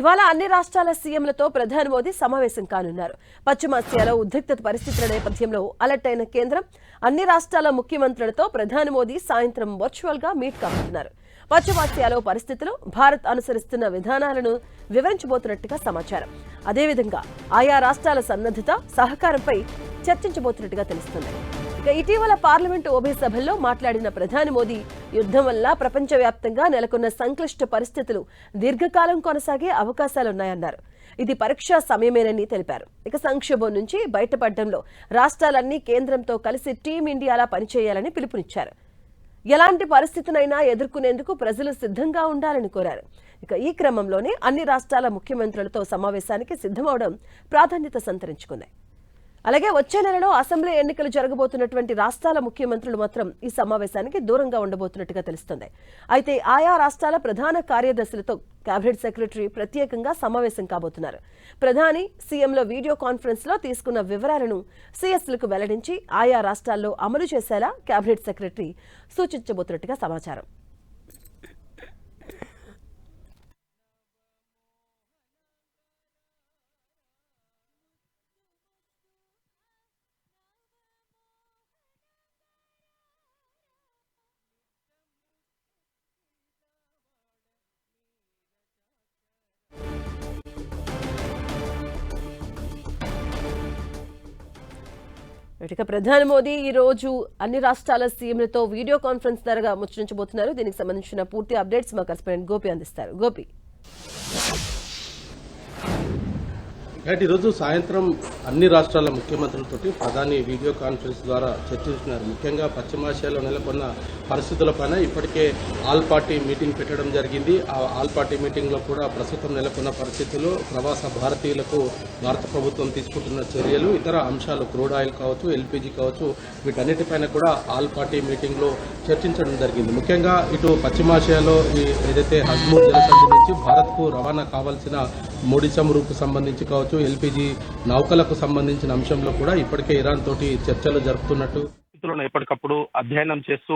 ఇవాళ అన్ని రాష్ట్రాల సీఎంలతో ప్రధాని మోదీ సమావేశం కానున్నారు. పశ్చిమాసియాలో ఉద్రిక్త పరిస్థితుల నేపథ్యంలో అలర్ట్ అయిన కేంద్రం అన్ని రాష్ట్రాల ముఖ్యమంత్రులతో ప్రధాని మోదీ సాయంత్రం వర్చువల్ గా మీట్ కాబోతున్నారు. పశ్చిమాసియాలో పరిస్థితులు, భారత్ అనుసరిస్తున్న విధానాలను వివరించబోతున్నట్టుగా సమాచారం. అదేవిధంగా ఆయా రాష్ట్రాల సన్నద్ధత, సహకారంపై చర్చించబోతున్నట్టుగా తెలుస్తుంది. ఇక ఇటీవల పార్లమెంటు ఉభయ సభల్లో మాట్లాడిన ప్రధాని మోదీ యుద్ధం వల్ల ప్రపంచవ్యాప్తంగా నెలకొన్న సంక్లిష్ట పరిస్థితులు దీర్ఘకాలం కొనసాగే అవకాశాలున్నాయన్నారు. ఇది పరీక్షా సమయమేనని తెలిపారు. ఇక సంక్షోభం నుంచి బయటపడడంలో రాష్ట్రాలన్నీ కేంద్రంతో కలిసి టీం ఇండియాలా పనిచేయాలని పిలుపునిచ్చారు. ఎలాంటి పరిస్థితినైనా ఎదుర్కొనేందుకు ప్రజలు సిద్ధంగా ఉండాలని కోరారు. ఇక ఈ క్రమంలోనే అన్ని రాష్ట్రాల ముఖ్యమంత్రులతో సమావేశానికి సిద్ధమవడం ప్రాధాన్యత సంతరించుకుంది. అలాగే వచ్చే నెలలో అసెంబ్లీ ఎన్నికలు జరగబోతున్నటువంటి రాష్ట్రాల ముఖ్యమంత్రులు మాత్రం ఈ సమావేశానికి దూరంగా ఉండబోతున్నట్టుగా తెలుస్తుంది. అయితే ఆయా రాష్ట్రాల ప్రధాన కార్యదర్శులతో కేబినెట్ సెక్రటరీ ప్రత్యేకంగా సమావేశం కాబోతున్నారు. ప్రధాని సీఎంల వీడియో కాన్ఫరెన్స్ లో తీసుకున్న వివరాలను సీఎస్లకు వెల్లడించి ఆయా రాష్ట్రాల్లో అమలు చేసేలా కేబినెట్ సెక్రటరీ సూచించబోతున్నట్టుగా సమాచారం. ఇక ప్రధాని మోదీ ఈ రోజు అన్ని రాష్ట్రాల సీఎంలతో వీడియో కాన్ఫరెన్స్ ద్వారా ముచ్చరించబోతున్నారు. దీనికి సంబంధించిన పూర్తి అప్డేట్స్ మా కరెస్పాండెంట్ గోపి అందిస్తారు. గోపి, ఈరోజు సాయంత్రం అన్ని రాష్ట్రాల ముఖ్యమంత్రులతోటి ప్రధాని వీడియో కాన్ఫరెన్స్ ద్వారా చర్చించున్నారు. ముఖ్యంగా పశ్చిమాసియాలో నెలకొన్న పరిస్థితులపైన ఇప్పటికే ఆల్ పార్టీ మీటింగ్ పెట్టడం జరిగింది. ఆ ఆల్ పార్టీ మీటింగ్లో కూడా ప్రస్తుతం నెలకొన్న పరిస్థితులు, ప్రవాస భారతీయులకు భారత ప్రభుత్వం తీసుకుంటున్న చర్యలు, ఇతర అంశాలు, క్రూడ్ ఆయిల్ కావచ్చు, ఎల్పీజీ కావచ్చు, వీటన్నిటిపైన కూడా ఆల్ పార్టీ మీటింగ్లో చర్చించడం జరిగింది. ముఖ్యంగా ఇటు పశ్చిమాసియాలో ఏదైతే హజ్మూర్ జలసంధి నుంచి భారత్కు రవాణా కావాల్సిన ముడి చమురుకు సంబంధించి కావచ్చు, ఎల్పీజీ నౌకలకు సంబంధించిన అంశంలో కూడా ఇప్పటికే ఇరాన్ తోటి చర్చలు జరుపుతున్నట్టు ఎప్పటికప్పుడు అధ్యయనం చేస్తూ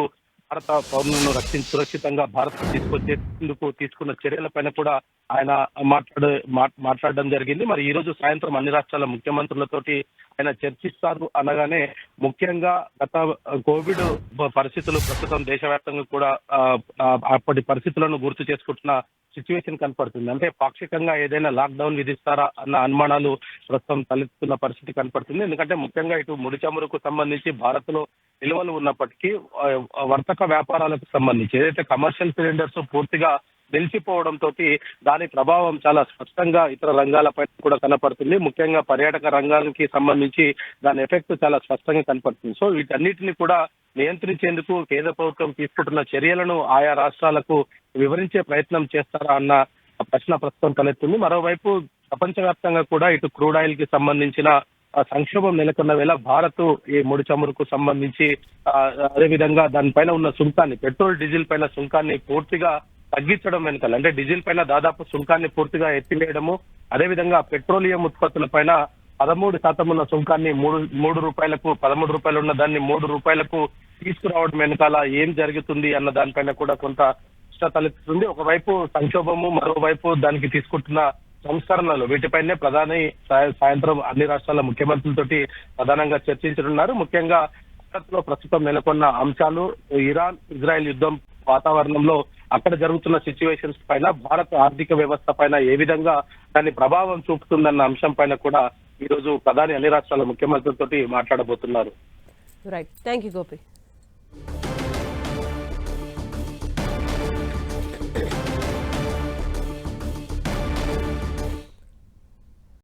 భారత పౌరులను సురక్షితంగా భారత్ తీసుకొచ్చేందుకు తీసుకున్న చర్యలపైన కూడా ఆయన మాట్లాడడం జరిగింది. మరి ఈ రోజు సాయంత్రం అన్ని రాష్ట్రాల ముఖ్యమంత్రులతోటి ఆయన చర్చిస్తారు అనగానే ముఖ్యంగా గత కోవిడ్ పరిస్థితులు ప్రస్తుతం దేశవ్యాప్తంగా కూడా అప్పటి పరిస్థితులను గుర్తు చేసుకుంటున్న సిచ్యువేషన్ కనపడుతుంది. అంటే పాక్షికంగా ఏదైనా లాక్డౌన్ విధిస్తారా అన్న అనుమానాలు ప్రస్తుతం తలెత్తుతున్న పరిస్థితి కనపడుతుంది. ఎందుకంటే ముఖ్యంగా ఇటు ముడి చమురుకు సంబంధించి భారత్ లో నిల్వలు ఉన్నప్పటికీ వర్తక వ్యాపారాలకు సంబంధించి ఏదైతే కమర్షియల్ సిలిండర్స్ పూర్తిగా నిలిచిపోవడంతో దాని ప్రభావం చాలా స్పష్టంగా ఇతర రంగాలపై కూడా కనపడుతుంది. ముఖ్యంగా పర్యాటక రంగానికి సంబంధించి దాని ఎఫెక్ట్ చాలా స్పష్టంగా కనపడుతుంది. సో వీటన్నిటిని కూడా నియంత్రించేందుకు కేంద్ర ప్రభుత్వం తీసుకుంటున్న చర్యలను ఆయా రాష్ట్రాలకు వివరించే ప్రయత్నం చేస్తారా అన్న ప్రశ్న ప్రస్తుతం తలెత్తుంది. మరోవైపు ప్రపంచవ్యాప్తంగా కూడా ఇటు క్రూడ్ ఆయిల్ కి సంబంధించిన సంక్షోభం నెలకొన్న వేళ భారత్ ఈ ముడి చమురుకు సంబంధించి అదేవిధంగా దానిపైన ఉన్న సుంకాన్ని, పెట్రోల్ డీజిల్ పైన సుంకాన్ని పూర్తిగా తగ్గించడం వెనుకలు, అంటే డీజిల్ పైన దాదాపు సుంకాన్ని పూర్తిగా ఎత్తివేయడము, అదేవిధంగా పెట్రోలియం ఉత్పత్తుల పైన 13% ఉన్న సుంకాన్ని 3 రూపాయలకు, 13 రూపాయలు ఉన్న దాన్ని 3 రూపాయలకు తీసుకురావడం వెనకాల ఏం జరుగుతుంది అన్న దానిపైన కూడా కొంత తలెత్తుతుంది. ఒకవైపు సంక్షోభము, మరోవైపు దానికి తీసుకుంటున్న సంస్కరణలు, వీటిపైనే ప్రధాని సాయంత్రం అన్ని రాష్ట్రాల ముఖ్యమంత్రులతోటి ప్రధానంగా చర్చించనున్నారు. ముఖ్యంగా భారత్ లో ప్రస్తుతం నెలకొన్న అంశాలు, ఇరాన్ ఇజ్రాయెల్ యుద్ధం వాతావరణంలో అక్కడ జరుగుతున్న సిచ్యువేషన్స్ పైన, భారత ఆర్థిక వ్యవస్థ పైన ఏ విధంగా దాని ప్రభావం చూపుతుందన్న అంశం పైన కూడా ఈ రోజు ప్రధాని అన్ని రాష్ట్రాల ముఖ్యమంత్రులతోటి మాట్లాడబోతున్నారు. Right, thank you Gopi.